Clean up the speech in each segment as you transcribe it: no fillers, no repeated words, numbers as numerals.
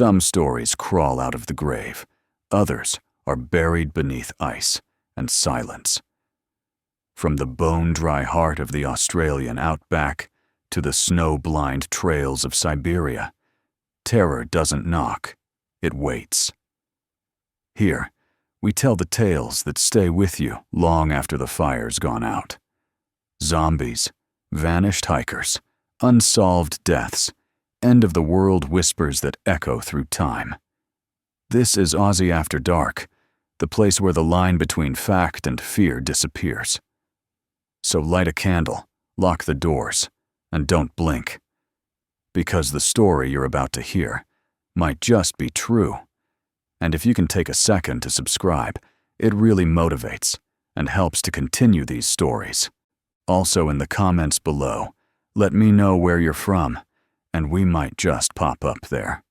Some stories crawl out of the grave. Others are buried beneath ice and silence. From the bone-dry heart of the Australian outback to the snow-blind trails of Siberia, terror doesn't knock, it waits. Here, we tell the tales that stay with you long after the fire's gone out. Zombies, vanished hikers, unsolved deaths, end-of-the-world whispers that echo through time. This is Aussie After Dark, the place where the line between fact and fear disappears. So light a candle, lock the doors, and don't blink. Because the story you're about to hear might just be true. And if you can take a second to subscribe, it really motivates and helps to continue these stories. Also in the comments below, let me know where you're from, and we might just pop up there.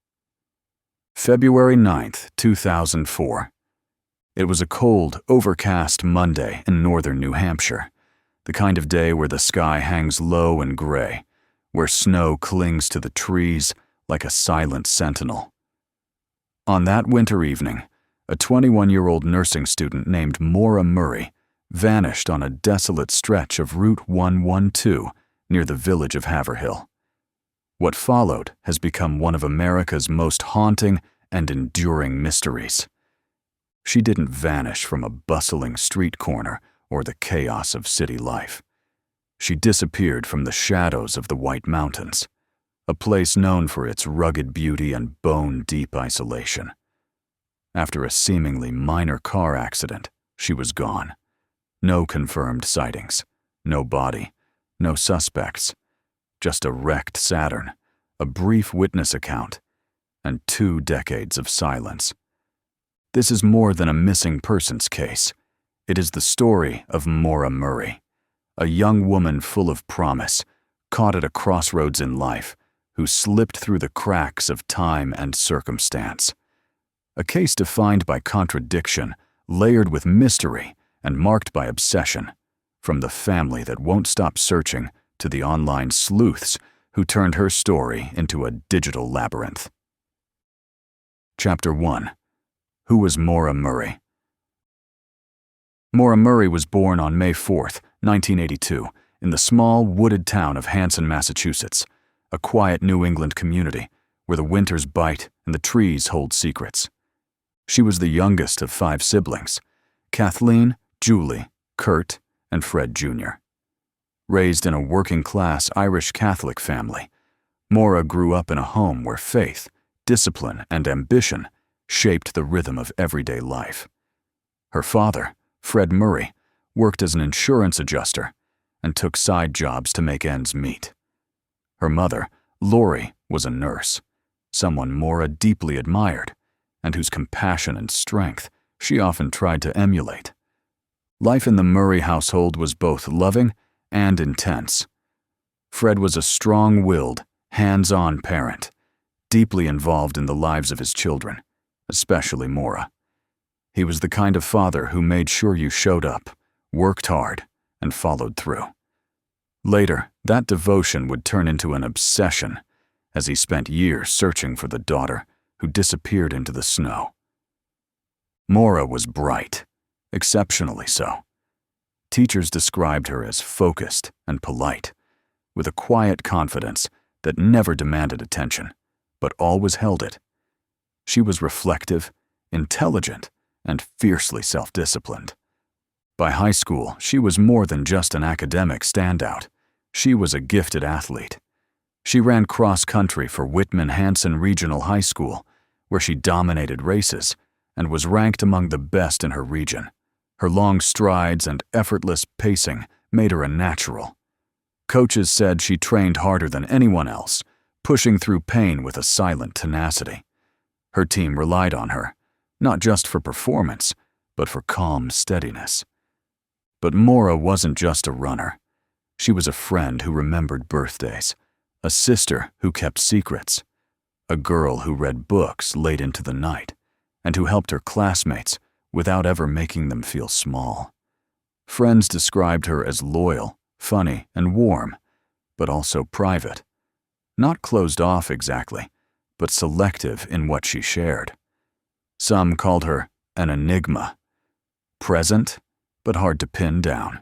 February 9th, 2004. It was a cold, overcast Monday in northern New Hampshire, the kind of day where the sky hangs low and gray, where snow clings to the trees like a silent sentinel. On that winter evening, a 21-year-old nursing student named MAURA Murray vanished on a desolate stretch of Route 112 near the village of Haverhill. What followed has become one of America's most haunting and enduring mysteries. She didn't vanish from a bustling street corner or the chaos of city life. She disappeared from the shadows of the White Mountains, a place known for its rugged beauty and bone-deep isolation. After a seemingly minor car accident, she was gone. No confirmed sightings, no body, no suspects, just a wrecked Saturn, a brief witness account, and 2 decades of silence. This is more than a missing persons case. It is the story of MAURA Murray, a young woman full of promise, caught at a crossroads in life, who slipped through the cracks of time and circumstance. A case defined by contradiction, layered with mystery, and marked by obsession, from the family that won't stop searching to the online sleuths who turned her story into a digital labyrinth. Chapter 1. Who was MAURA Murray? MAURA Murray was born on May 4, 1982, in the small, wooded town of Hanson, Massachusetts, a quiet New England community where the winters bite and the trees hold secrets. She was the youngest of 5 siblings: Kathleen, Julie, Kurt, and Fred Jr. Raised in a working-class Irish Catholic family, MAURA grew up in a home where faith, discipline, and ambition shaped the rhythm of everyday life. Her father, Fred Murray, worked as an insurance adjuster and took side jobs to make ends meet. Her mother, Lori, was a nurse, someone MAURA deeply admired, and whose compassion and strength she often tried to emulate. Life in the Murray household was both loving and intense. Fred was a strong-willed, hands-on parent, deeply involved in the lives of his children, especially MAURA. He was the kind of father who made sure you showed up, worked hard, and followed through. Later, that devotion would turn into an obsession as he spent years searching for the daughter who disappeared into the snow. MAURA was bright, exceptionally so. Teachers described her as focused and polite, with a quiet confidence that never demanded attention, but always held it. She was reflective, intelligent, and fiercely self-disciplined. By high school, she was more than just an academic standout. She was a gifted athlete. She ran cross-country for Whitman-Hanson Regional High School, where she dominated races and was ranked among the best in her region. Her long strides and effortless pacing made her a natural. Coaches said she trained harder than anyone else, pushing through pain with a silent tenacity. Her team relied on her, not just for performance, but for calm steadiness. But MAURA wasn't just a runner. She was a friend who remembered birthdays, a sister who kept secrets, a girl who read books late into the night, and who helped her classmates without ever making them feel small. Friends described her as loyal, funny, and warm, but also private. Not closed off exactly, but selective in what she shared. Some called her an enigma, present, but hard to pin down.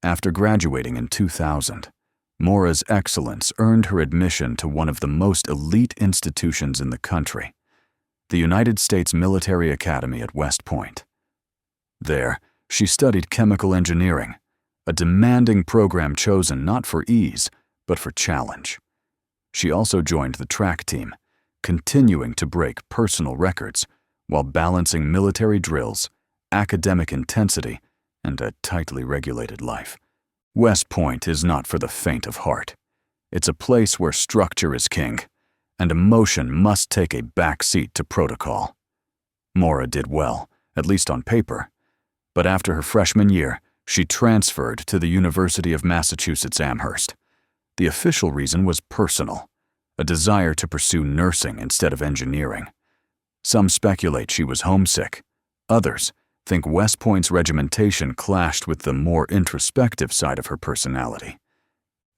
After graduating in 2000, MAURA's excellence earned her admission to one of the most elite institutions in the country, the United States Military Academy at West Point. There, she studied chemical engineering, a demanding program chosen not for ease, but for challenge. She also joined the track team, continuing to break personal records while balancing military drills, academic intensity, and a tightly regulated life. West Point is not for the faint of heart. It's a place where structure is king, and emotion must take a back seat to protocol. MAURA did well, at least on paper, but after her freshman year, she transferred to the University of Massachusetts Amherst. The official reason was personal, a desire to pursue nursing instead of engineering. Some speculate she was homesick. Others think West Point's regimentation clashed with the more introspective side of her personality.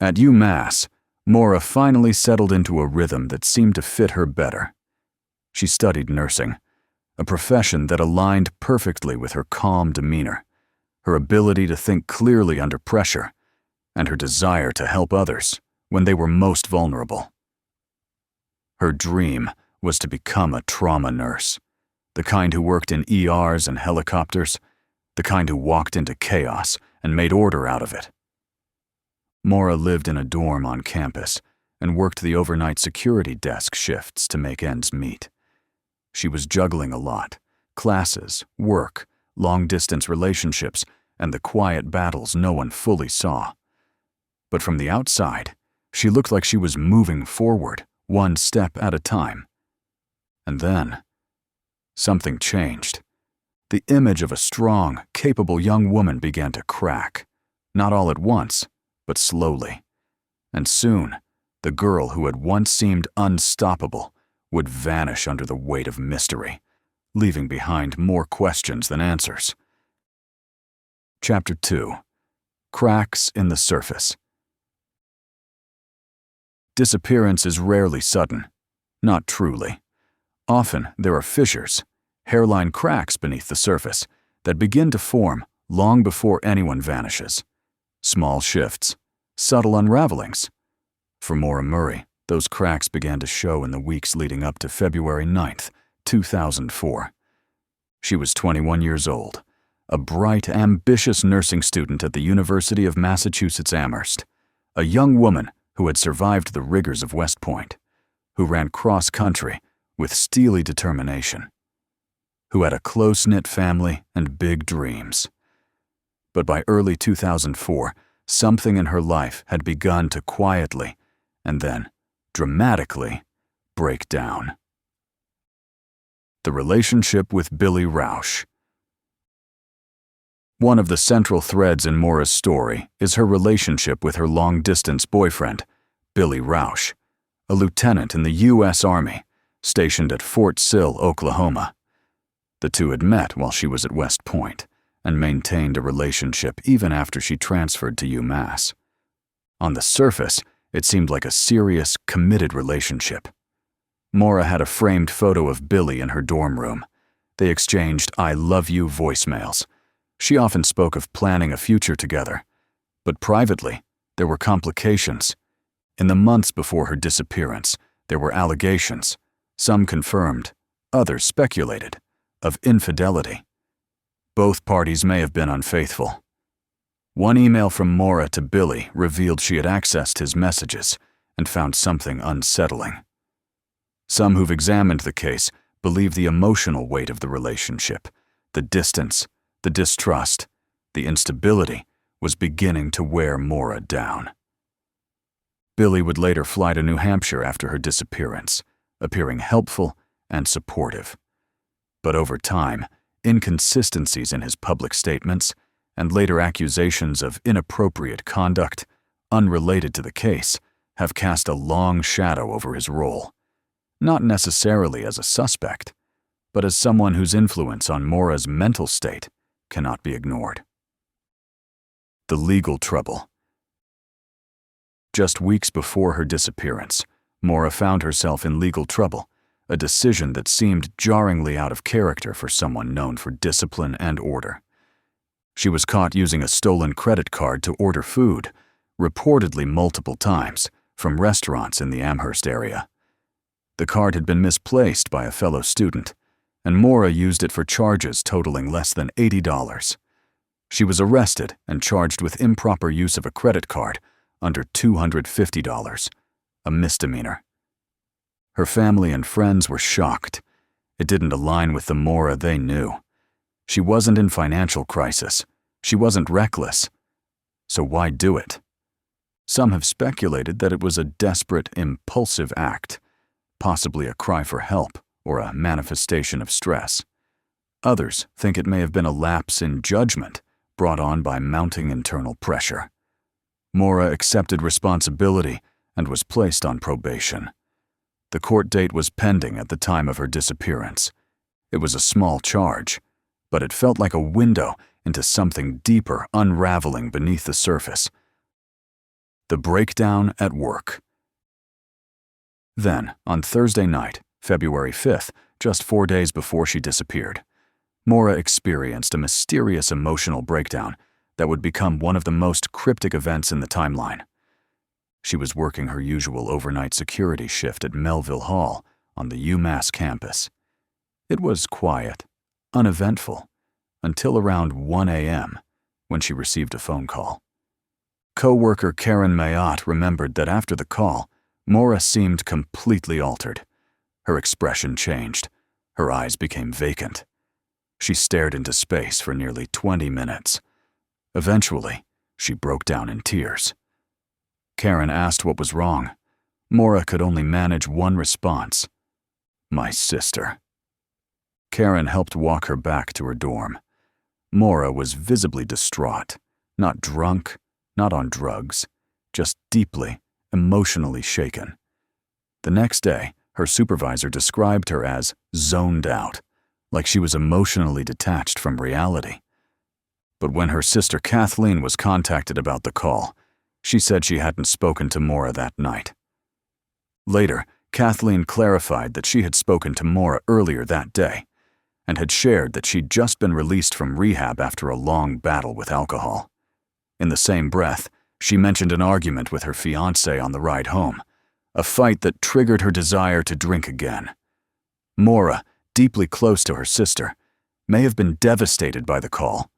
At UMass, MAURA finally settled into a rhythm that seemed to fit her better. She studied nursing, a profession that aligned perfectly with her calm demeanor, her ability to think clearly under pressure, and her desire to help others when they were most vulnerable. Her dream was to become a trauma nurse, the kind who worked in ERs and helicopters, the kind who walked into chaos and made order out of it. MAURA lived in a dorm on campus and worked the overnight security desk shifts to make ends meet. She was juggling a lot: classes, work, long-distance relationships, and the quiet battles no one fully saw. But from the outside, she looked like she was moving forward, one step at a time. And then, something changed. The image of a strong, capable young woman began to crack, not all at once, but slowly. And soon, the girl who had once seemed unstoppable would vanish under the weight of mystery, leaving behind more questions than answers. Chapter 2. Cracks in the Surface. Disappearance is rarely sudden, not truly. Often there are fissures, hairline cracks beneath the surface, that begin to form long before anyone vanishes. Small shifts, subtle unravelings. For MAURA Murray, those cracks began to show in the weeks leading up to February 9th, 2004. She was 21 years old, a bright, ambitious nursing student at the University of Massachusetts Amherst, a young woman who had survived the rigors of West Point, who ran cross-country with steely determination, who had a close-knit family and big dreams. But by early 2004, something in her life had begun to quietly, and then dramatically, break down. The relationship with Billy Rausch. One of the central threads in MAURA's story is her relationship with her long-distance boyfriend, Billy Rausch, a lieutenant in the U.S. Army, stationed at Fort Sill, Oklahoma. The two had met while she was at West Point and maintained a relationship even after she transferred to UMass. On the surface, it seemed like a serious, committed relationship. MAURA had a framed photo of Billy in her dorm room. They exchanged "I love you" voicemails. She often spoke of planning a future together. But privately, there were complications. In the months before her disappearance, there were allegations, some confirmed, others speculated, of infidelity. Both parties may have been unfaithful. One email from MAURA to Billy revealed she had accessed his messages and found something unsettling. Some who've examined the case believe the emotional weight of the relationship, the distance, the distrust, the instability, was beginning to wear MAURA down. Billy would later fly to New Hampshire after her disappearance, appearing helpful and supportive. But over time, inconsistencies in his public statements and later accusations of inappropriate conduct, unrelated to the case, have cast a long shadow over his role, not necessarily as a suspect, but as someone whose influence on MAURA's mental state cannot be ignored. The legal trouble. Just weeks before her disappearance, MAURA found herself in legal trouble, a decision that seemed jarringly out of character for someone known for discipline and order. She was caught using a stolen credit card to order food, reportedly multiple times, from restaurants in the Amherst area. The card had been misplaced by a fellow student, and MAURA used it for charges totaling less than $80. She was arrested and charged with improper use of a credit card under $250, a misdemeanor. Her family and friends were shocked. It didn't align with the MAURA they knew. She wasn't in financial crisis. She wasn't reckless. So why do it? Some have speculated that it was a desperate, impulsive act, possibly a cry for help or a manifestation of stress. Others think it may have been a lapse in judgment brought on by mounting internal pressure. MAURA accepted responsibility and was placed on probation. The court date was pending at the time of her disappearance. It was a small charge, but it felt like a window into something deeper unraveling beneath the surface. The breakdown at work. Then, on Thursday night, February 5th, just 4 days before she disappeared, MAURA experienced a mysterious emotional breakdown that would become one of the most cryptic events in the timeline. She was working her usual overnight security shift at Melville Hall on the UMass campus. It was quiet, uneventful, until around 1 a.m. when she received a phone call. Co-worker Karen Mayotte remembered that after the call, MAURA seemed completely altered. Her expression changed. Her eyes became vacant. She stared into space for nearly 20 minutes. Eventually, she broke down in tears. Karen asked what was wrong. MAURA could only manage one response: "My sister." Karen helped walk her back to her dorm. MAURA was visibly distraught, not drunk, not on drugs, just deeply, emotionally shaken. The next day, her supervisor described her as zoned out, like she was emotionally detached from reality. But when her sister Kathleen was contacted about the call, she said she hadn't spoken to MAURA that night. Later, Kathleen clarified that she had spoken to MAURA earlier that day and had shared that she'd just been released from rehab after a long battle with alcohol. In the same breath, she mentioned an argument with her fiancé on the ride home, a fight that triggered her desire to drink again. MAURA, deeply close to her sister, may have been devastated by the call,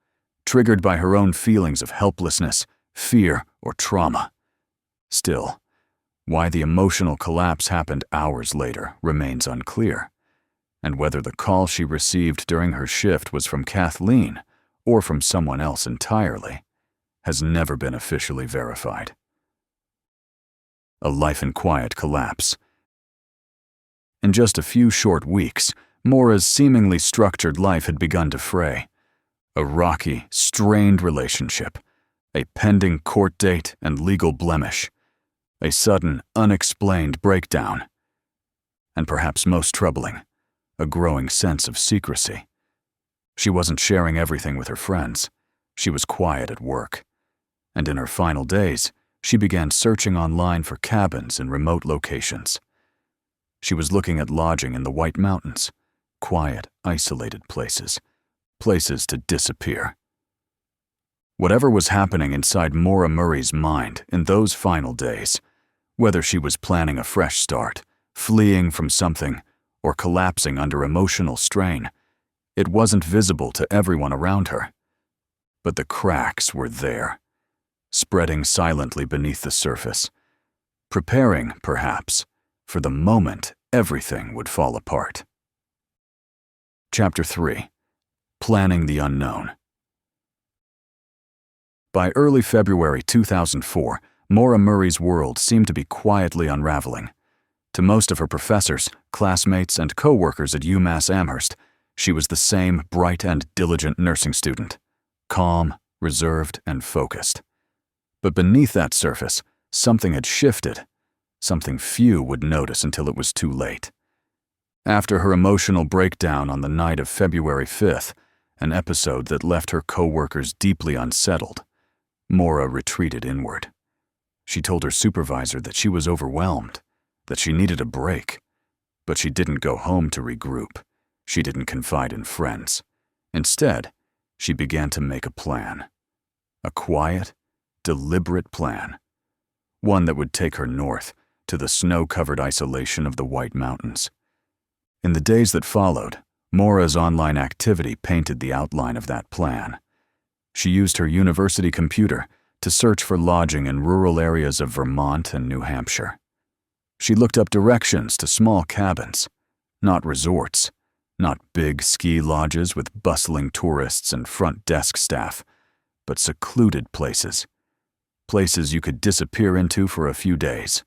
triggered by her own feelings of helplessness, fear, or trauma. Still, why the emotional collapse happened hours later remains unclear, and whether the call she received during her shift was from Kathleen or from someone else entirely has never been officially verified. A life in quiet collapse. In just a few short weeks, MAURA's seemingly structured life had begun to fray. A rocky, strained relationship, a pending court date and legal blemish, a sudden, unexplained breakdown, and perhaps most troubling, a growing sense of secrecy. She wasn't sharing everything with her friends. She was quiet at work. And in her final days, she began searching online for cabins in remote locations. She was looking at lodging in the White Mountains, quiet, isolated places to disappear. Whatever was happening inside MAURA Murray's mind in those final days, whether she was planning a fresh start, fleeing from something, or collapsing under emotional strain, it wasn't visible to everyone around her. But the cracks were there, spreading silently beneath the surface, preparing, perhaps, for the moment everything would fall apart. Chapter 3. Planning the Unknown. By early February 2004, MAURA Murray's world seemed to be quietly unraveling. To most of her professors, classmates, and co-workers at UMass Amherst, she was the same bright and diligent nursing student, calm, reserved, and focused. But beneath that surface, something had shifted, something few would notice until it was too late. After her emotional breakdown on the night of February 5th, an episode that left her co-workers deeply unsettled, MAURA retreated inward. She told her supervisor that she was overwhelmed, that she needed a break. But she didn't go home to regroup. She didn't confide in friends. Instead, she began to make a plan. A quiet, deliberate plan. One that would take her north to the snow-covered isolation of the White Mountains. In the days that followed, MAURA's online activity painted the outline of that plan. She used her university computer to search for lodging in rural areas of Vermont and New Hampshire. She looked up directions to small cabins, not resorts, not big ski lodges with bustling tourists and front desk staff, but secluded places. Places you could disappear into for a few days.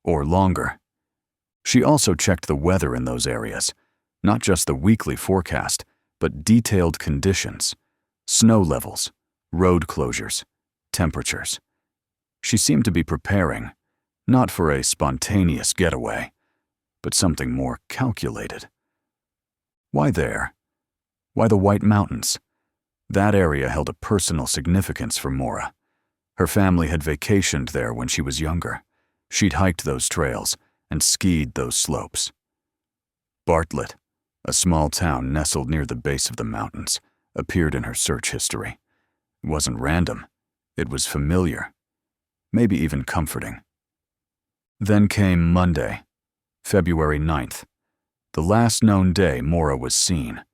Or longer. She also checked the weather in those areas, not just the weekly forecast, but detailed conditions, snow levels, road closures, temperatures. She seemed to be preparing, not for a spontaneous getaway, but something more calculated. Why there? Why the White Mountains? That area held a personal significance for MAURA. Her family had vacationed there when she was younger. She'd hiked those trails and skied those slopes. Bartlett, a small town nestled near the base of the mountains, appeared in her search history. It wasn't random. It was familiar, maybe even comforting. Then came Monday, February 9th, the last known day MAURA was seen.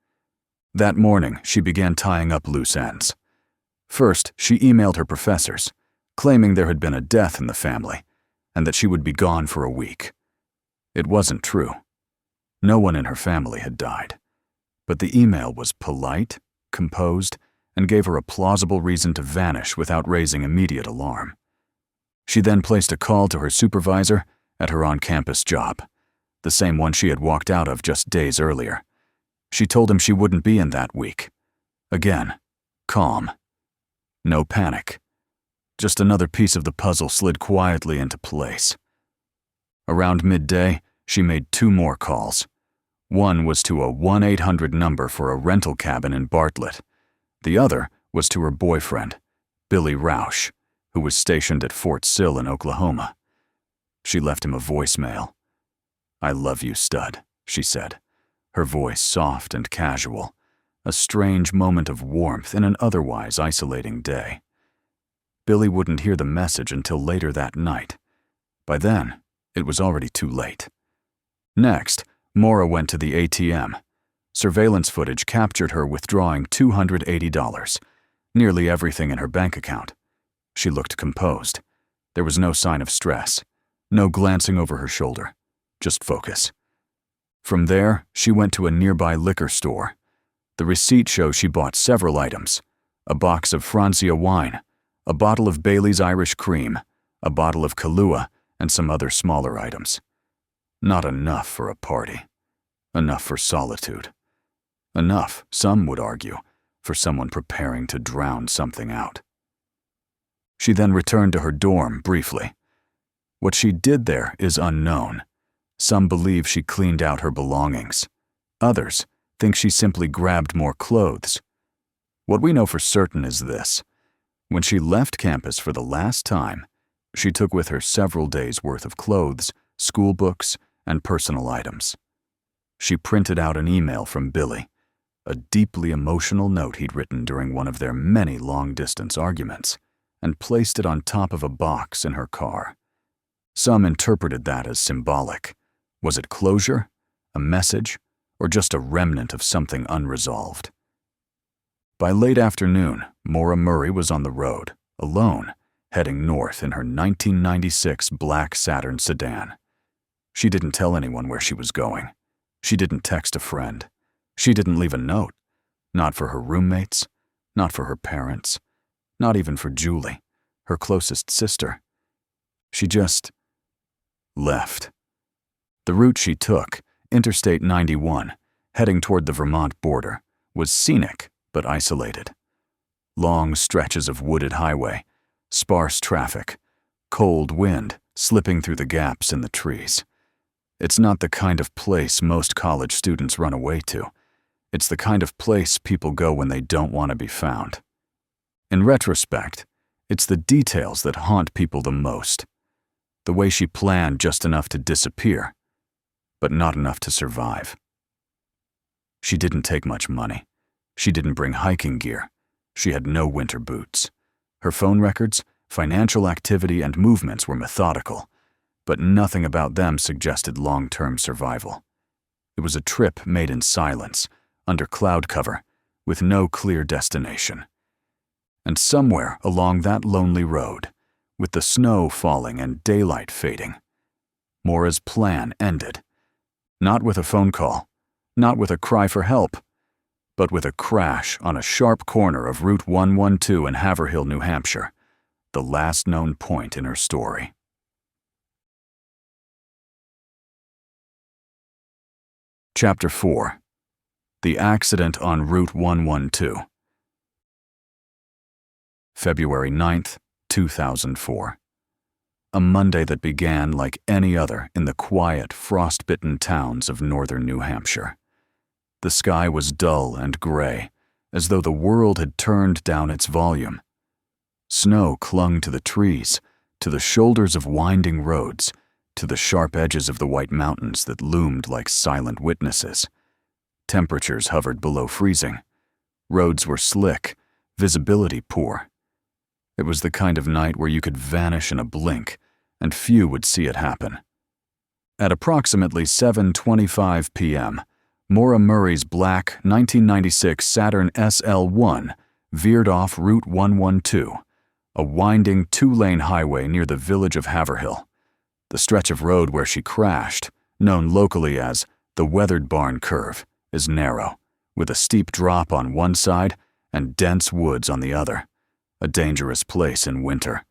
That morning, she began tying up loose ends. First, she emailed her professors, claiming there had been a death in the family and that she would be gone for a week. It wasn't true. No one in her family had died. But the email was polite, composed, and gave her a plausible reason to vanish without raising immediate alarm. She then placed a call to her supervisor at her on-campus job, the same one she had walked out of just days earlier. She told him she wouldn't be in that week. Again, calm. No panic. Just another piece of the puzzle slid quietly into place. Around midday, she made 2 more calls. One was to a 1-800 number for a rental cabin in Bartlett. The other was to her boyfriend, Billy Rausch, who was stationed at Fort Sill in Oklahoma. She left him a voicemail. "I love you, stud," she said, her voice soft and casual, a strange moment of warmth in an otherwise isolating day. Billy wouldn't hear the message until later that night. By then, it was already too late. Next, MAURA went to the ATM. Surveillance footage captured her withdrawing $280, nearly everything in her bank account. She looked composed. There was no sign of stress, no glancing over her shoulder, just focus. From there, she went to a nearby liquor store. The receipt shows she bought several items: a box of Francia wine, a bottle of Bailey's Irish Cream, a bottle of Kahlua, and some other smaller items. Not enough for a party. Enough for solitude. Enough, some would argue, for someone preparing to drown something out. She then returned to her dorm briefly. What she did there is unknown. Some believe she cleaned out her belongings. Others think she simply grabbed more clothes. What we know for certain is this: when she left campus for the last time, she took with her several days' worth of clothes, school books, and personal items. She printed out an email from Billy, a deeply emotional note he'd written during one of their many long-distance arguments, and placed it on top of a box in her car. Some interpreted that as symbolic. Was it closure, a message, or just a remnant of something unresolved? By late afternoon, MAURA Murray was on the road, alone, heading north in her 1996 black Saturn sedan. She didn't tell anyone where she was going. She didn't text a friend. She didn't leave a note. Not for her roommates, not for her parents, not even for Julie, her closest sister. She just left. The route she took, Interstate 91, heading toward the Vermont border, was scenic but isolated. Long stretches of wooded highway, sparse traffic, cold wind slipping through the gaps in the trees. It's not the kind of place most college students run away to. It's the kind of place people go when they don't want to be found. In retrospect, it's the details that haunt people the most. the way she planned just enough to disappear, but not enough to survive. She didn't take much money. She didn't bring hiking gear. She had no winter boots. Her phone records, financial activity, and movements were methodical, but nothing about them suggested long-term survival. It was a trip made in silence, under cloud cover, with no clear destination. And somewhere along that lonely road, with the snow falling and daylight fading, MAURA's plan ended. Not with a phone call, not with a cry for help, but with a crash on a sharp corner of Route 112 in Haverhill, New Hampshire, the last known point in her story. Chapter 4. The Accident on Route 112. February 9th, 2004. A Monday that began like any other in the quiet, frost-bitten towns of northern New Hampshire. The sky was dull and gray, as though the world had turned down its volume. Snow clung to the trees, to the shoulders of winding roads, to the sharp edges of the white mountains that loomed like silent witnesses. Temperatures hovered below freezing. Roads were slick, visibility poor. It was the kind of night where you could vanish in a blink, and few would see it happen. At approximately 7:25 p.m., MAURA Murray's black 1996 Saturn SL1 veered off Route 112, a winding two-lane highway near the village of Haverhill. The stretch of road where she crashed, known locally as the Weathered Barn Curve, is narrow, with a steep drop on one side and dense woods on the other. A dangerous place in winter,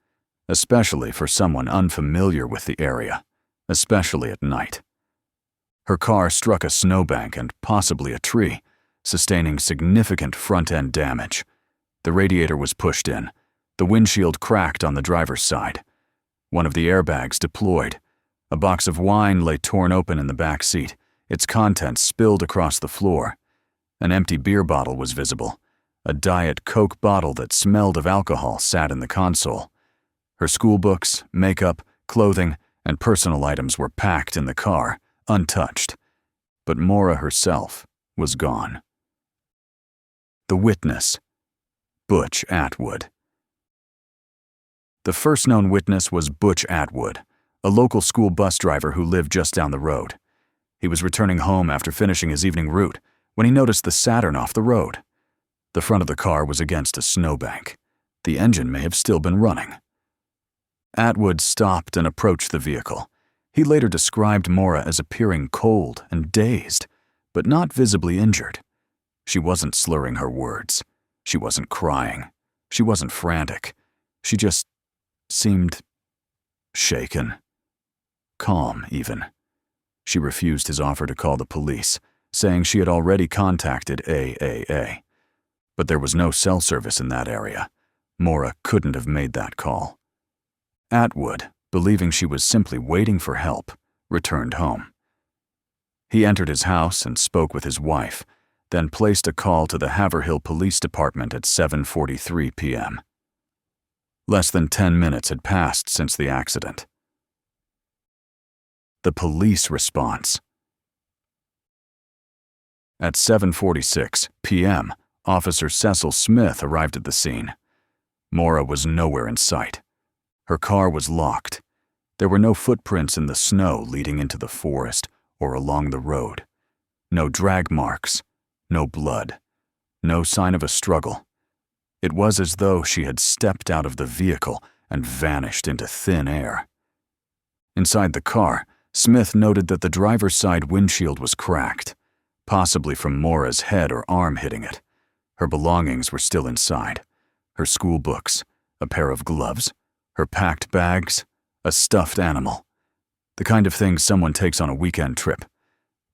especially for someone unfamiliar with the area, especially at night. Her car struck a snowbank and possibly a tree, sustaining significant front-end damage. The radiator was pushed in. The windshield cracked on the driver's side. One of the airbags deployed. A box of wine lay torn open in the back seat, its contents spilled across the floor. An empty beer bottle was visible. A Diet Coke bottle that smelled of alcohol sat in the console. Her school books, makeup, clothing, and personal items were packed in the car, untouched. But MAURA herself was gone. The witness, Butch Atwood. The first known witness was Butch Atwood, a local school bus driver who lived just down the road. He was returning home after finishing his evening route when he noticed the Saturn off the road. The front of the car was against a snowbank. The engine may have still been running. Atwood stopped and approached the vehicle. He later described MAURA as appearing cold and dazed, but not visibly injured. She wasn't slurring her words. She wasn't crying. She wasn't frantic. She just seemed shaken. Calm, even. She refused his offer to call the police, saying she had already contacted AAA. But there was no cell service in that area. MAURA couldn't have made that call. Atwood, believing she was simply waiting for help, returned home. He entered his house and spoke with his wife, then placed a call to the Haverhill Police Department at 7:43 p.m. Less than 10 minutes had passed since the accident. The police response. At 7:46 p.m., Officer Cecil Smith arrived at the scene. MAURA was nowhere in sight. Her car was locked. There were no footprints in the snow leading into the forest or along the road. No drag marks, no blood, no sign of a struggle. It was as though she had stepped out of the vehicle and vanished into thin air. Inside the car, Smith noted that the driver's side windshield was cracked, possibly from MAURA's head or arm hitting it. Her belongings were still inside. Her school books, a pair of gloves, her packed bags, a stuffed animal. The kind of thing someone takes on a weekend trip.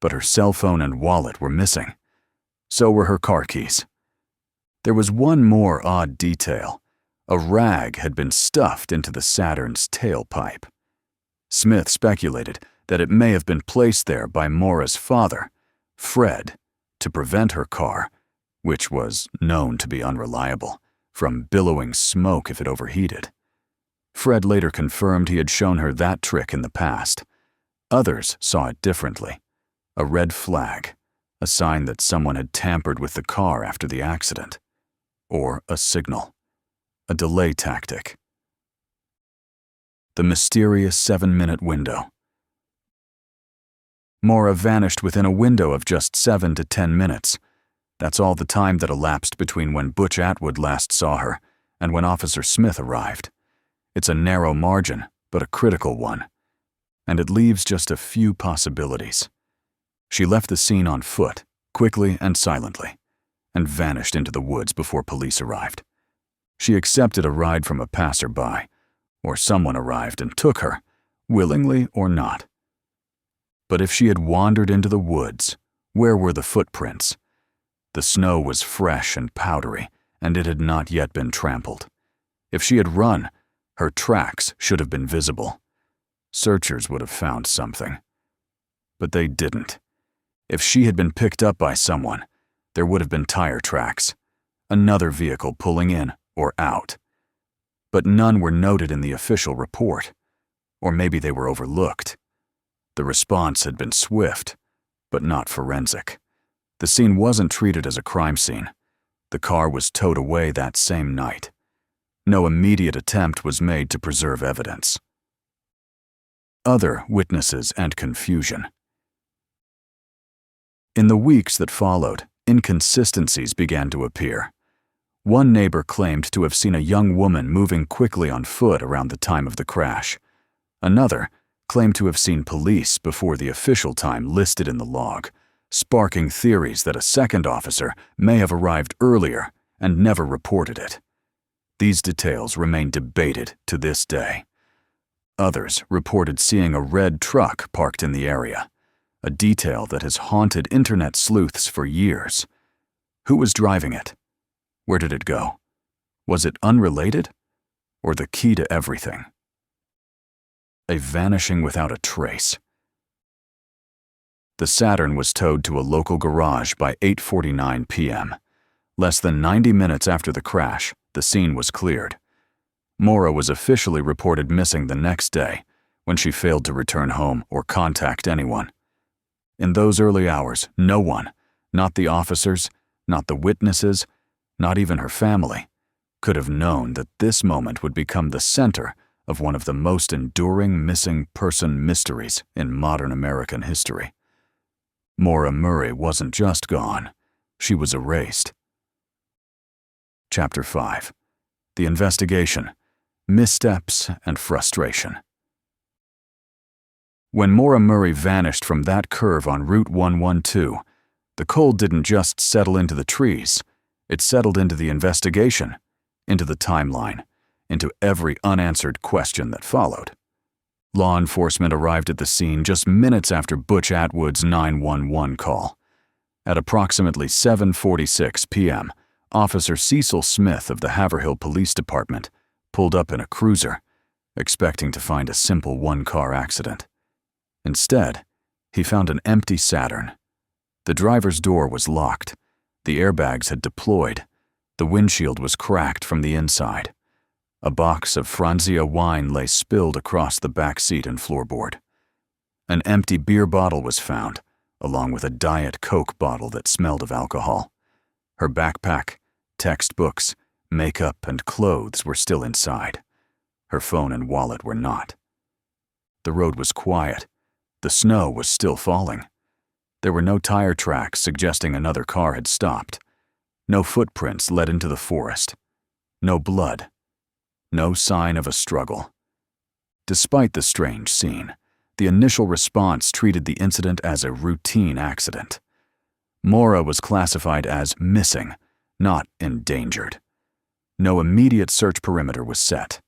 But her cell phone and wallet were missing. So were her car keys. There was one more odd detail. A rag had been stuffed into the Saturn's tailpipe. Smith speculated that it may have been placed there by MAURA's father, Fred, to prevent her car, which was known to be unreliable, from billowing smoke if it overheated. Fred later confirmed he had shown her that trick in the past. Others saw it differently. A red flag, a sign that someone had tampered with the car after the accident. Or a signal, a delay tactic. The mysterious 7-minute window. MAURA vanished within a window of just 7 to 10 minutes. That's all the time that elapsed between when Butch Atwood last saw her and when Officer Smith arrived. It's a narrow margin, but a critical one. And it leaves just a few possibilities. She left the scene on foot, quickly and silently, and vanished into the woods before police arrived. She accepted a ride from a passerby, or someone arrived and took her, willingly or not. But if she had wandered into the woods, where were the footprints? The snow was fresh and powdery, and it had not yet been trampled. If she had run, her tracks should have been visible. Searchers would have found something. But they didn't. If she had been picked up by someone, there would have been tire tracks, another vehicle pulling in or out. But none were noted in the official report, or maybe they were overlooked. The response had been swift, but not forensic. The scene wasn't treated as a crime scene. The car was towed away that same night. No immediate attempt was made to preserve evidence. Other witnesses and confusion. In the weeks that followed, inconsistencies began to appear. One neighbor claimed to have seen a young woman moving quickly on foot around the time of the crash. Another claimed to have seen police before the official time listed in the log, sparking theories that a second officer may have arrived earlier and never reported it. These details remain debated to this day. Others reported seeing a red truck parked in the area, a detail that has haunted internet sleuths for years. Who was driving it? Where did it go? Was it unrelated, or the key to everything? A vanishing without a trace. The Saturn was towed to a local garage by 8:49 p.m. Less than 90 minutes after the crash, the scene was cleared. MAURA was officially reported missing the next day, when she failed to return home or contact anyone. In those early hours, no one, not the officers, not the witnesses, not even her family, could have known that this moment would become the center of one of the most enduring missing person mysteries in modern American history. MAURA Murray wasn't just gone, she was erased. Chapter 5. The Investigation, Missteps and Frustration. When MAURA Murray vanished from that curve on Route 112, the cold didn't just settle into the trees, it settled into the investigation, into the timeline, into every unanswered question that followed. Law enforcement arrived at the scene just minutes after Butch Atwood's 911 call. At approximately 7:46 p.m., Officer Cecil Smith of the Haverhill Police Department pulled up in a cruiser, expecting to find a simple one-car accident. Instead, he found an empty Saturn. The driver's door was locked, the airbags had deployed, the windshield was cracked from the inside. A box of Franzia wine lay spilled across the back seat and floorboard. An empty beer bottle was found, along with a Diet Coke bottle that smelled of alcohol. Her backpack, textbooks, makeup, and clothes were still inside. Her phone and wallet were not. The road was quiet. The snow was still falling. There were no tire tracks suggesting another car had stopped. No footprints led into the forest. No blood. No sign of a struggle. Despite the strange scene, the initial response treated the incident as a routine accident. MAURA was classified as missing, not endangered. No immediate search perimeter was set.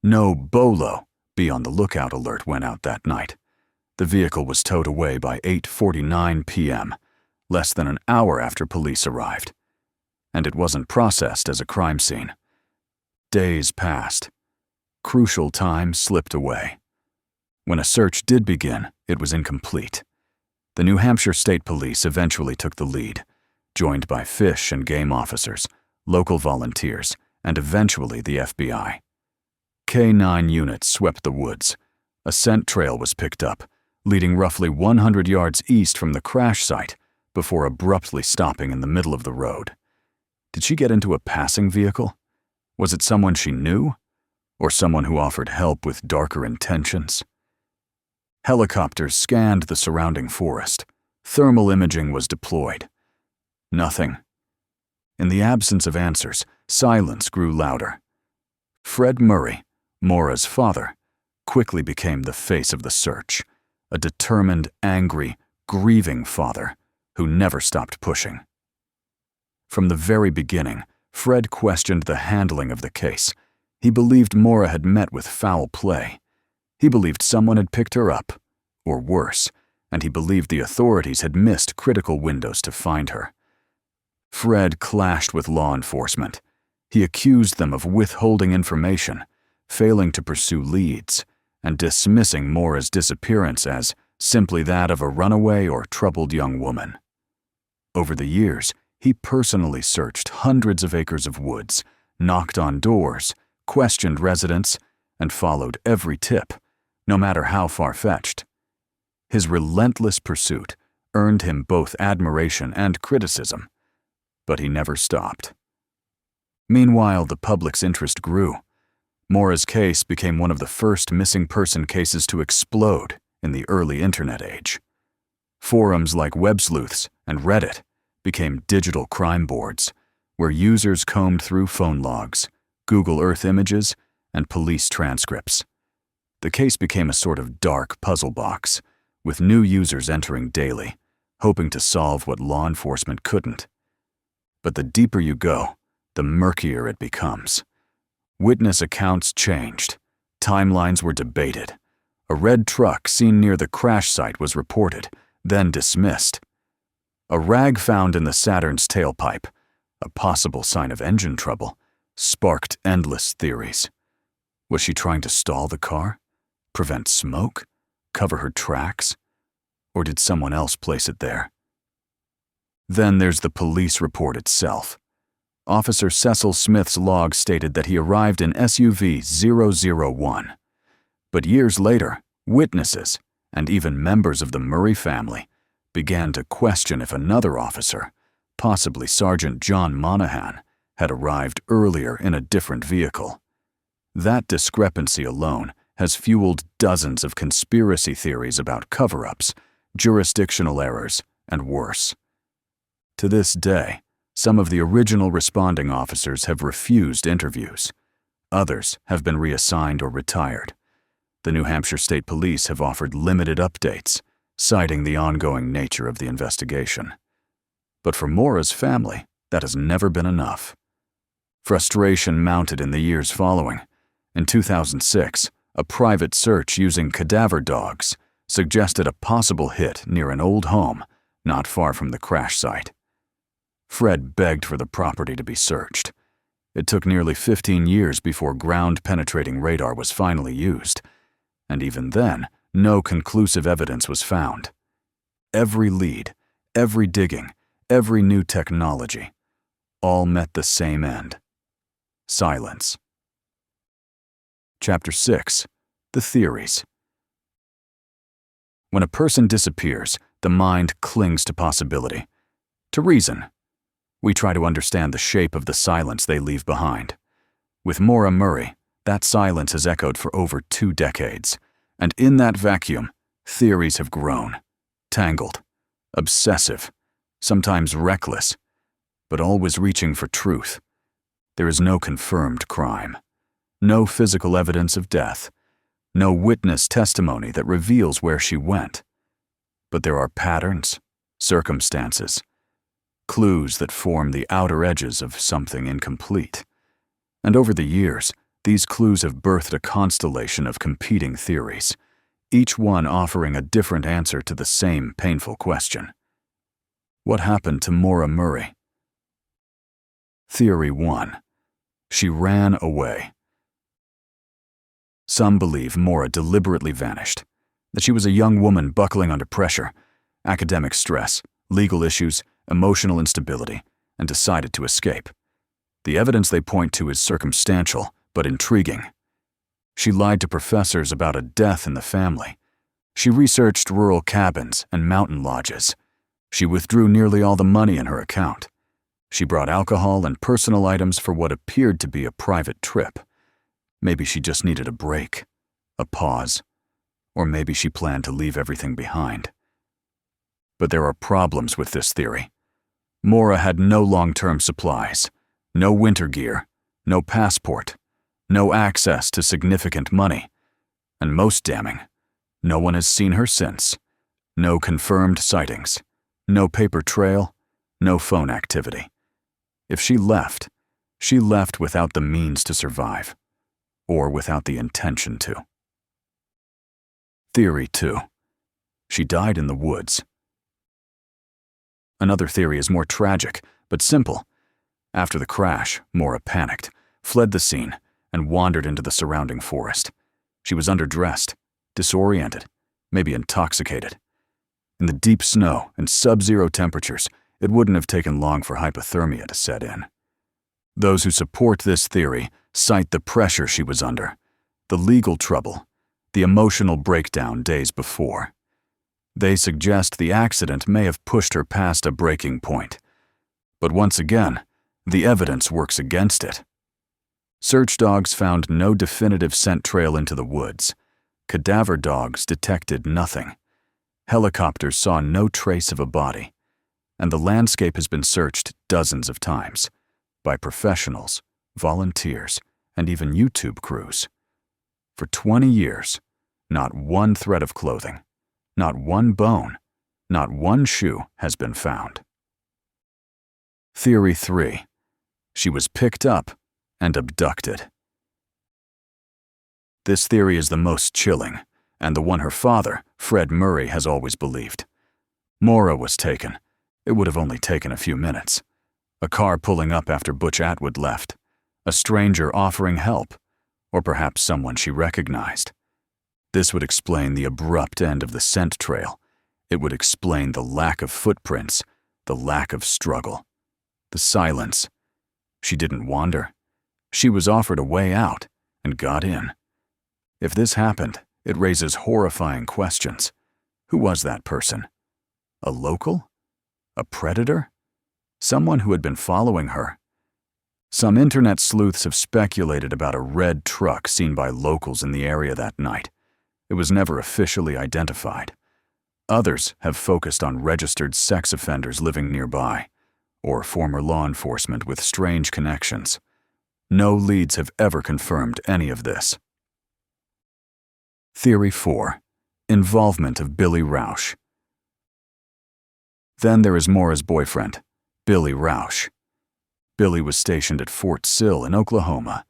No BOLO, be on the lookout alert, went out that night. The vehicle was towed away by 8:49 p.m., less than an hour after police arrived. And it wasn't processed as a crime scene. Days passed. Crucial time slipped away. When a search did begin, it was incomplete. The New Hampshire State Police eventually took the lead, joined by fish and game officers, local volunteers, and eventually the FBI. K-9 units swept the woods. A scent trail was picked up, leading roughly 100 yards east from the crash site before abruptly stopping in the middle of the road. Did she get into a passing vehicle? Was it someone she knew? Or someone who offered help with darker intentions? Helicopters scanned the surrounding forest. Thermal imaging was deployed. Nothing. In the absence of answers, silence grew louder. Fred Murray, MAURA's father, quickly became the face of the search, a determined, angry, grieving father who never stopped pushing. From the very beginning, Fred questioned the handling of the case. He believed MAURA had met with foul play. He believed someone had picked her up, or worse, and he believed the authorities had missed critical windows to find her. Fred clashed with law enforcement. He accused them of withholding information, failing to pursue leads, and dismissing MAURA's disappearance as simply that of a runaway or troubled young woman. Over the years, he personally searched hundreds of acres of woods, knocked on doors, questioned residents, and followed every tip, no matter how far-fetched. His relentless pursuit earned him both admiration and criticism, but he never stopped. Meanwhile, the public's interest grew. MAURA's case became one of the first missing person cases to explode in the early internet age. Forums like WebSleuths and Reddit became digital crime boards, where users combed through phone logs, Google Earth images, and police transcripts. The case became a sort of dark puzzle box, with new users entering daily, hoping to solve what law enforcement couldn't. But the deeper you go, the murkier it becomes. Witness accounts changed. Timelines were debated. A red truck seen near the crash site was reported, then dismissed. A rag found in the Saturn's tailpipe, a possible sign of engine trouble, sparked endless theories. Was she trying to stall the car? Prevent smoke? Cover her tracks? Or did someone else place it there? Then there's the police report itself. Officer Cecil Smith's log stated that he arrived in SUV 001. But years later, witnesses, and even members of the Murray family, began to question if another officer, possibly Sergeant John Monahan, had arrived earlier in a different vehicle. That discrepancy alone has fueled dozens of conspiracy theories about cover-ups, jurisdictional errors, and worse. To this day, some of the original responding officers have refused interviews. Others have been reassigned or retired. The New Hampshire State Police have offered limited updates, citing the ongoing nature of the investigation. But for MAURA's family, that has never been enough. Frustration mounted in the years following. In 2006, a private search using cadaver dogs suggested a possible hit near an old home not far from the crash site. Fred begged for the property to be searched. It took nearly 15 years before ground-penetrating radar was finally used, and even then, no conclusive evidence was found. Every lead, every digging, every new technology, all met the same end: silence. Chapter 6. The Theories. When a person disappears, the mind clings to possibility, to reason. We try to understand the shape of the silence they leave behind. With MAURA Murray, that silence has echoed for over 2 decades, and in that vacuum, theories have grown, tangled, obsessive, sometimes reckless, but always reaching for truth. There is no confirmed crime, no physical evidence of death, no witness testimony that reveals where she went. But there are patterns, circumstances, clues that form the outer edges of something incomplete. And over the years, these clues have birthed a constellation of competing theories, each one offering a different answer to the same painful question. What happened to MAURA Murray? Theory 1. She ran away. Some believe MAURA deliberately vanished, that she was a young woman buckling under pressure, academic stress, legal issues, emotional instability, and decided to escape. The evidence they point to is circumstantial, but intriguing. She lied to professors about a death in the family. She researched rural cabins and mountain lodges. She withdrew nearly all the money in her account. She brought alcohol and personal items for what appeared to be a private trip. Maybe she just needed a break, a pause, or maybe she planned to leave everything behind. But there are problems with this theory. MAURA had no long-term supplies, no winter gear, no passport, no access to significant money, and most damning, no one has seen her since. No confirmed sightings, no paper trail, no phone activity. If she left without the means to survive, or without the intention to. Theory 2. She died in the woods. Another theory is more tragic, but simple. After the crash, MAURA panicked, fled the scene, and wandered into the surrounding forest. She was underdressed, disoriented, maybe intoxicated. In the deep snow and sub-zero temperatures, it wouldn't have taken long for hypothermia to set in. Those who support this theory cite the pressure she was under, the legal trouble, the emotional breakdown days before. They suggest the accident may have pushed her past a breaking point. But once again, the evidence works against it. Search dogs found no definitive scent trail into the woods. Cadaver dogs detected nothing. Helicopters saw no trace of a body. And the landscape has been searched dozens of times by professionals, volunteers, and even YouTube crews. For 20 years, not one thread of clothing, not one bone, not one shoe has been found. Theory 3. She was picked up and abducted. This theory is the most chilling, and the one her father, Fred Murray, has always believed. MAURA was taken. It would have only taken a few minutes. A car pulling up after Butch Atwood left. A stranger offering help, or perhaps someone she recognized. This would explain the abrupt end of the scent trail. It would explain the lack of footprints, the lack of struggle, the silence. She didn't wander. She was offered a way out and got in. If this happened, it raises horrifying questions. Who was that person? A local? A predator? Someone who had been following her? Some internet sleuths have speculated about a red truck seen by locals in the area that night. It was never officially identified. Others have focused on registered sex offenders living nearby, or former law enforcement with strange connections. No leads have ever confirmed any of this. Theory 4. Involvement of Billy Rausch. Then there is MAURA's boyfriend, Billy Rausch. Billy was stationed at Fort Sill in Oklahoma.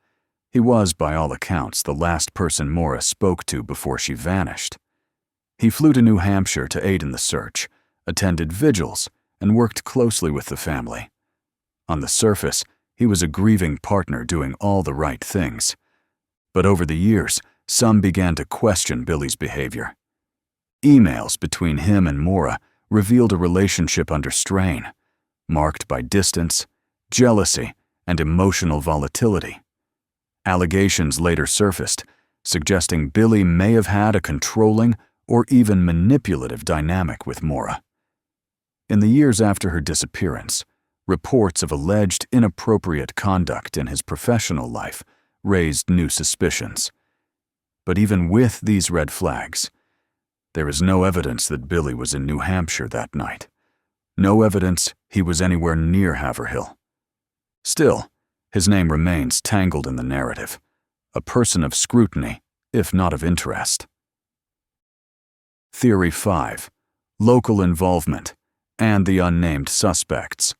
He was, by all accounts, the last person MAURA spoke to before she vanished. He flew to New Hampshire to aid in the search, attended vigils, and worked closely with the family. On the surface, he was a grieving partner doing all the right things. But over the years, some began to question Billy's behavior. Emails between him and MAURA revealed a relationship under strain, marked by distance, jealousy, and emotional volatility. Allegations later surfaced, suggesting Billy may have had a controlling or even manipulative dynamic with MAURA. In the years after her disappearance, reports of alleged inappropriate conduct in his professional life raised new suspicions. But even with these red flags, there is no evidence that Billy was in New Hampshire that night. No evidence he was anywhere near Haverhill. Still, his name remains tangled in the narrative, a person of scrutiny, if not of interest. Theory 5. Local involvement and the unnamed suspects.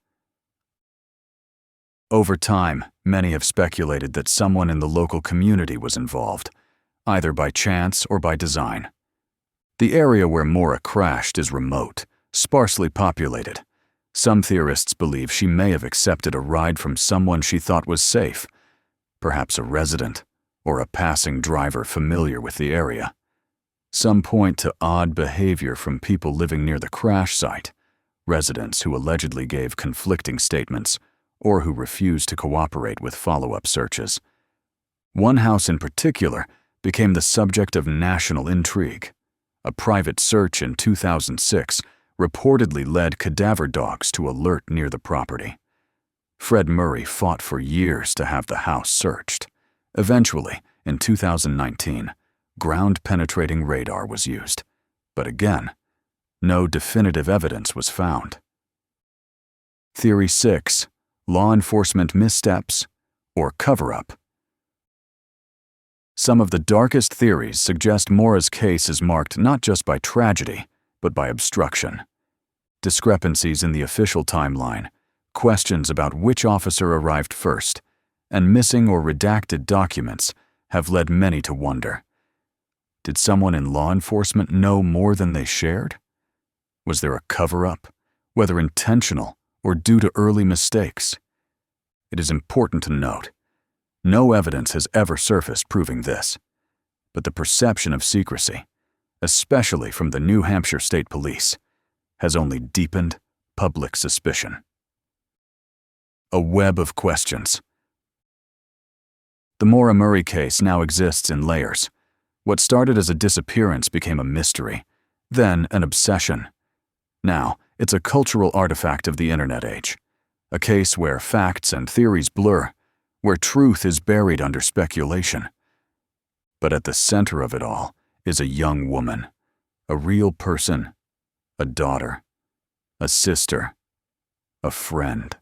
Over time, many have speculated that someone in the local community was involved, either by chance or by design. The area where MAURA crashed is remote, sparsely populated. Some theorists believe she may have accepted a ride from someone she thought was safe, perhaps a resident or a passing driver familiar with the area. Some point to odd behavior from people living near the crash site, residents who allegedly gave conflicting statements or who refused to cooperate with follow-up searches. One house in particular became the subject of national intrigue. A private search in 2006 reportedly led cadaver dogs to alert near the property. Fred Murray fought for years to have the house searched. Eventually, in 2019, ground-penetrating radar was used. But again, no definitive evidence was found. Theory 6. Law enforcement missteps or cover-up. Some of the darkest theories suggest MAURA's case is marked not just by tragedy, but by obstruction. Discrepancies in the official timeline, questions about which officer arrived first, and missing or redacted documents have led many to wonder. Did someone in law enforcement know more than they shared? Was there a cover-up, whether intentional or due to early mistakes? It is important to note, no evidence has ever surfaced proving this, but the perception of secrecy, especially from the New Hampshire State Police, has only deepened public suspicion. A web of questions. The MAURA Murray case now exists in layers. What started as a disappearance became a mystery, then an obsession. Now, it's a cultural artifact of the internet age, a case where facts and theories blur, where truth is buried under speculation. But at the center of it all is a young woman, a real person, a daughter, a sister, a friend.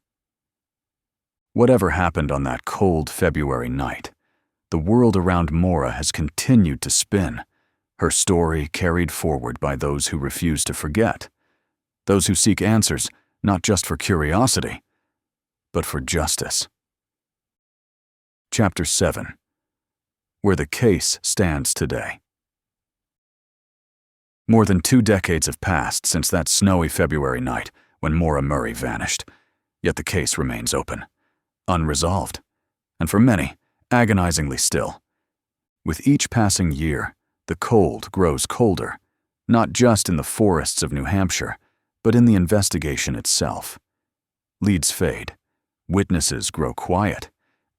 Whatever happened on that cold February night, the world around MAURA has continued to spin, her story carried forward by those who refuse to forget, those who seek answers not just for curiosity, but for justice. Chapter 7. Where the case stands today. More than 2 decades have passed since that snowy February night when MAURA Murray vanished, yet the case remains open, unresolved, and for many, agonizingly still. With each passing year, the cold grows colder, not just in the forests of New Hampshire, but in the investigation itself. Leads fade, witnesses grow quiet,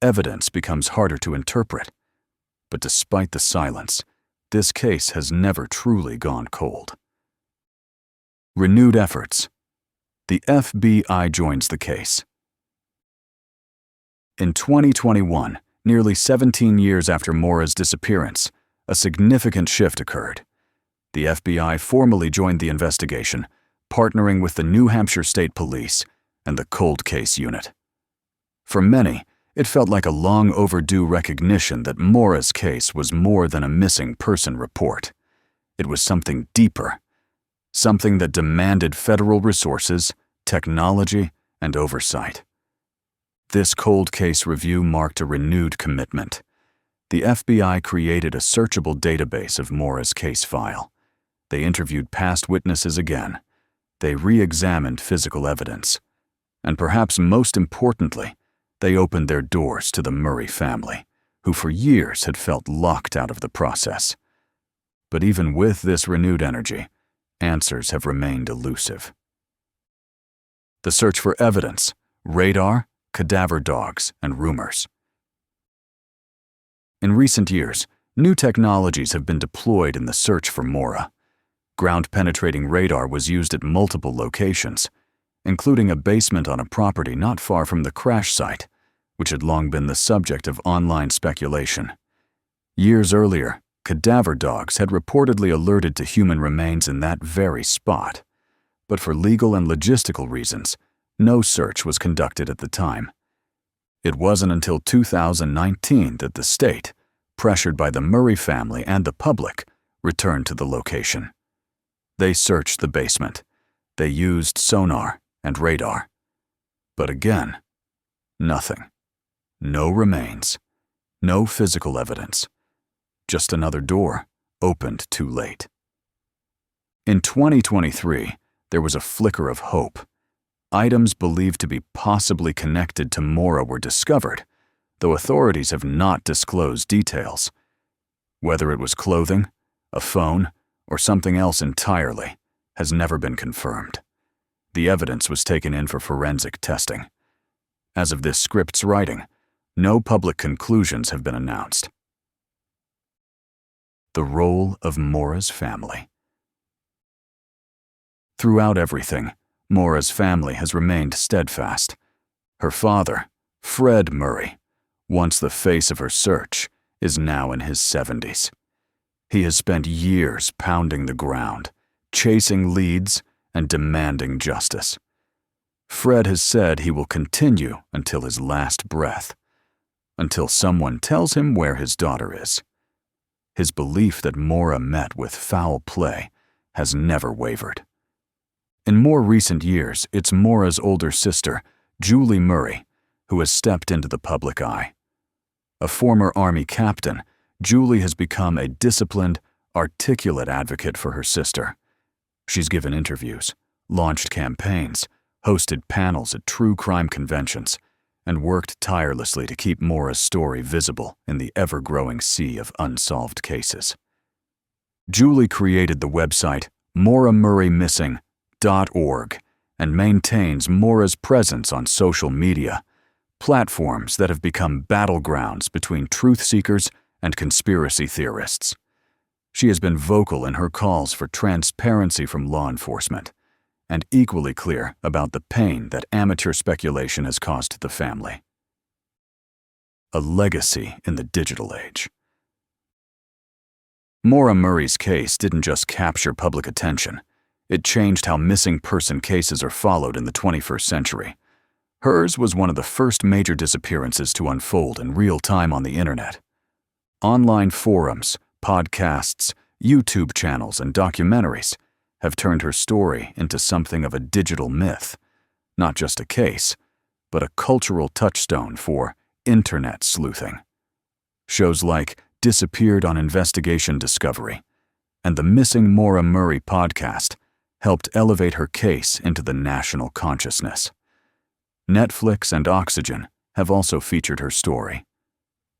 evidence becomes harder to interpret. But despite the silence, this case has never truly gone cold. Renewed efforts. The FBI joins the case. In 2021, nearly 17 years after MAURA's disappearance, a significant shift occurred. The FBI formally joined the investigation, partnering with the New Hampshire State Police and the Cold Case Unit. For many, it felt like a long overdue recognition that MAURA's case was more than a missing person report. It was something deeper, something that demanded federal resources, technology, and oversight. This cold case review marked a renewed commitment. The FBI created a searchable database of MAURA's case file. They interviewed past witnesses again. They re-examined physical evidence. And perhaps most importantly, they opened their doors to the Murray family, who for years had felt locked out of the process. But even with this renewed energy, answers have remained elusive. The search for evidence, radar, cadaver dogs, and rumors. In recent years, new technologies have been deployed in the search for MAURA. Ground-penetrating radar was used at multiple locations, including a basement on a property not far from the crash site, which had long been the subject of online speculation. Years earlier, cadaver dogs had reportedly alerted to human remains in that very spot, but for legal and logistical reasons, no search was conducted at the time. It wasn't until 2019 that the state, pressured by the Murray family and the public, returned to the location. They searched the basement. They used sonar and radar. But again, nothing. No remains. No physical evidence. Just another door, opened too late. In 2023, there was a flicker of hope. Items believed to be possibly connected to MAURA were discovered, though authorities have not disclosed details. Whether it was clothing, a phone, or something else entirely, has never been confirmed. The evidence was taken in for forensic testing. As of this script's writing, no public conclusions have been announced. The role of MAURA's family. Throughout everything, MAURA's family has remained steadfast. Her father, Fred Murray, once the face of her search, is now in his 70s. He has spent years pounding the ground, chasing leads, and demanding justice. Fred has said he will continue until his last breath, until someone tells him where his daughter is. His belief that MAURA met with foul play has never wavered. In more recent years, it's MAURA's older sister, Julie Murray, who has stepped into the public eye. A former Army captain, Julie has become a disciplined, articulate advocate for her sister. She's given interviews, launched campaigns, hosted panels at true crime conventions, and worked tirelessly to keep MAURA's story visible in the ever-growing sea of unsolved cases. Julie created the website MAURAMurrayMissing.org and maintains MAURA's presence on social media, platforms that have become battlegrounds between truth seekers and conspiracy theorists. She has been vocal in her calls for transparency from law enforcement, and equally clear about the pain that amateur speculation has caused the family. A legacy in the digital age. MAURA Murray's case didn't just capture public attention. It changed how missing person cases are followed in the 21st century. Hers was one of the first major disappearances to unfold in real time on the internet. Online forums, podcasts, YouTube channels, and documentaries have turned her story into something of a digital myth, not just a case, but a cultural touchstone for internet sleuthing. Shows like Disappeared on Investigation Discovery and the Missing MAURA Murray podcast helped elevate her case into the national consciousness. Netflix and Oxygen have also featured her story.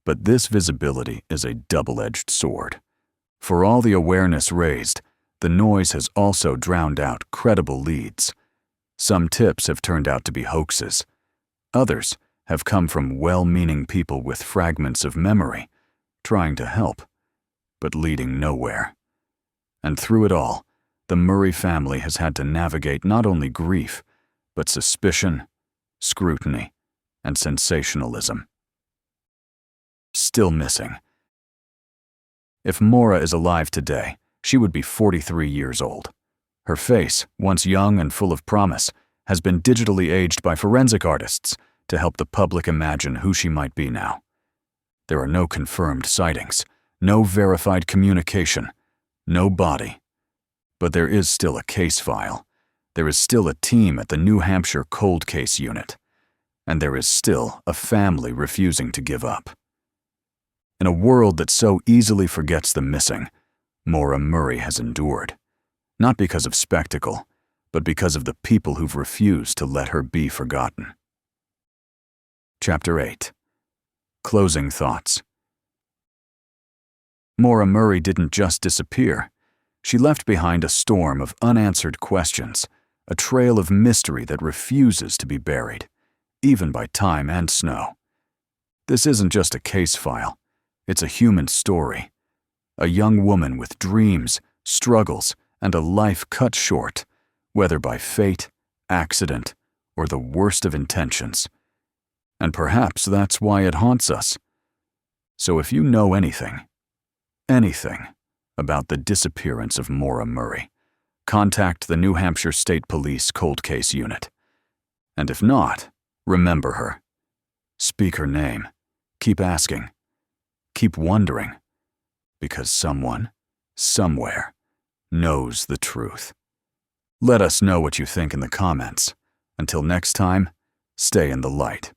But this visibility is a double-edged sword. For all the awareness raised, the noise has also drowned out credible leads. Some tips have turned out to be hoaxes. Others have come from well-meaning people with fragments of memory, trying to help, but leading nowhere. And through it all, the Murray family has had to navigate not only grief, but suspicion, scrutiny, and sensationalism. Still missing. If MAURA is alive today, she would be 43 years old. Her face, once young and full of promise, has been digitally aged by forensic artists to help the public imagine who she might be now. There are no confirmed sightings, no verified communication, no body. But there is still a case file. There is still a team at the New Hampshire Cold Case Unit. And there is still a family refusing to give up. In a world that so easily forgets the missing, MAURA Murray has endured, not because of spectacle, but because of the people who've refused to let her be forgotten. Chapter 8. Closing Thoughts. MAURA Murray didn't just disappear. She left behind a storm of unanswered questions, a trail of mystery that refuses to be buried, even by time and snow. This isn't just a case file. It's a human story. A young woman with dreams, struggles, and a life cut short, whether by fate, accident, or the worst of intentions. And perhaps that's why it haunts us. So if you know anything about the disappearance of MAURA Murray, contact the New Hampshire State Police Cold Case Unit. And if not, remember her. Speak her name. Keep asking. Keep wondering. Because someone, somewhere, knows the truth. Let us know what you think in the comments. Until next time, stay in the light.